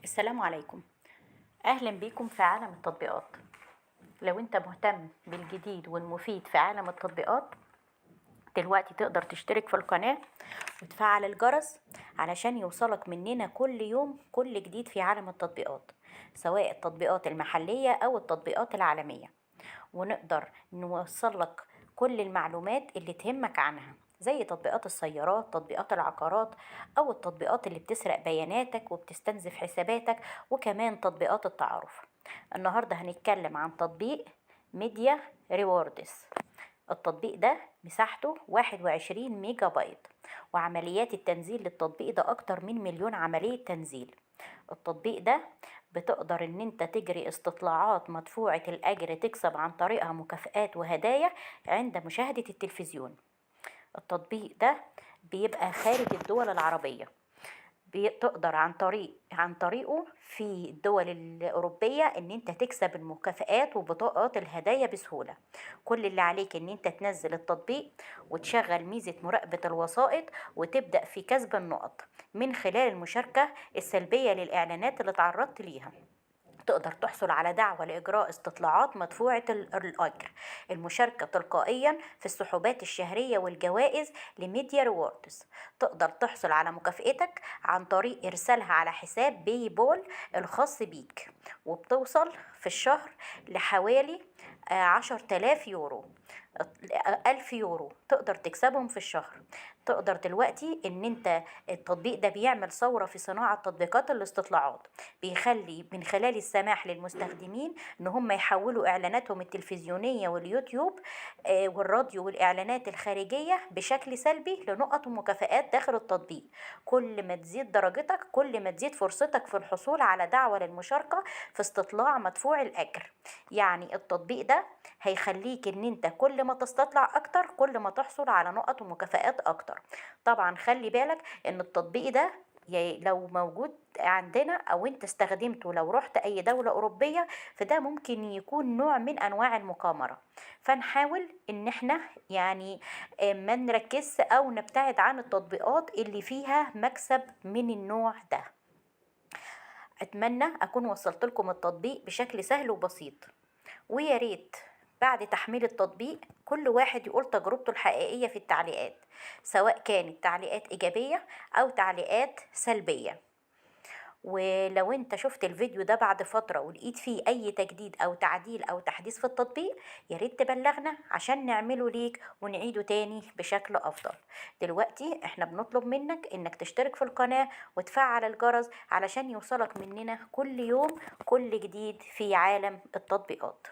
السلام عليكم. أهلا بيكم في عالم التطبيقات. لو أنت مهتم بالجديد والمفيد في عالم التطبيقات، دلوقتي تقدر تشترك في القناة وتفعل الجرس علشان يوصلك مننا كل يوم كل جديد في عالم التطبيقات، سواء التطبيقات المحلية أو التطبيقات العالمية، ونقدر نوصلك كل المعلومات اللي تهمك عنها، زي تطبيقات السيارات، تطبيقات العقارات، أو التطبيقات اللي بتسرق بياناتك وبتستنزف حساباتك، وكمان تطبيقات التعارف. النهاردة هنتكلم عن تطبيق ميديا ريوردز. التطبيق ده مساحته 21 ميجا بايت، وعمليات التنزيل للتطبيق ده أكتر من مليون عملية تنزيل. التطبيق ده بتقدر ان انت تجري استطلاعات مدفوعة الأجر تكسب عن طريقها مكافآت وهدايا عند مشاهدة التلفزيون. التطبيق ده بيبقى خارج الدول العربية، بتقدر عن طريقه في الدول الأوروبية ان انت تكسب المكافآت وبطاقات الهدايا بسهولة. كل اللي عليك ان انت تنزل التطبيق وتشغل ميزة مراقبة الوسائط، وتبدأ في كسب النقط من خلال المشاركة السلبية للإعلانات اللي تعرضت ليها. تقدر تحصل على دعوة لإجراء استطلاعات مدفوعة الأجر، المشاركة تلقائيا في السحوبات الشهرية والجوائز لميديا ريوردز. تقدر تحصل على مكافئتك عن طريق إرسالها على حساب باي بول الخاص بيك، وبتوصل في الشهر لحوالي 10,000 يورو، 1000 يورو تقدر تكسبهم في الشهر. تقدر دلوقتي ان انت التطبيق ده بيعمل ثورة في صناعة تطبيقات الاستطلاعات، بيخلي من خلال السماح للمستخدمين ان هم يحولوا اعلاناتهم التلفزيونية واليوتيوب والراديو والاعلانات الخارجية بشكل سلبي لنقط ومكافآت داخل التطبيق. كل ما تزيد درجتك كل ما تزيد فرصتك في الحصول على دعوة للمشاركة في استطلاع مدفوع الأجر. يعني التطبيق ده هيخليك ان انت كل ما تستطلع اكتر كل ما تحصل على نقط ومكافآت اكتر. طبعا خلي بالك ان التطبيق ده لو موجود عندنا او انت استخدمته لو رحت اي دولة اوروبية، فده ممكن يكون نوع من انواع المقامرة. فنحاول ان احنا يعني ما نركز او نبتعد عن التطبيقات اللي فيها مكسب من النوع ده. اتمنى اكون وصلت لكم التطبيق بشكل سهل وبسيط، ويا ريت بعد تحميل التطبيق كل واحد يقول تجربته الحقيقية في التعليقات، سواء كانت تعليقات إيجابية أو تعليقات سلبية. ولو انت شفت الفيديو ده بعد فترة ولقيت فيه أي تجديد أو تعديل أو تحديث في التطبيق، ياريت تبلغنا عشان نعمله ليك ونعيده تاني بشكل أفضل. دلوقتي احنا بنطلب منك انك تشترك في القناة وتفعل الجرس علشان يوصلك مننا كل يوم كل جديد في عالم التطبيقات.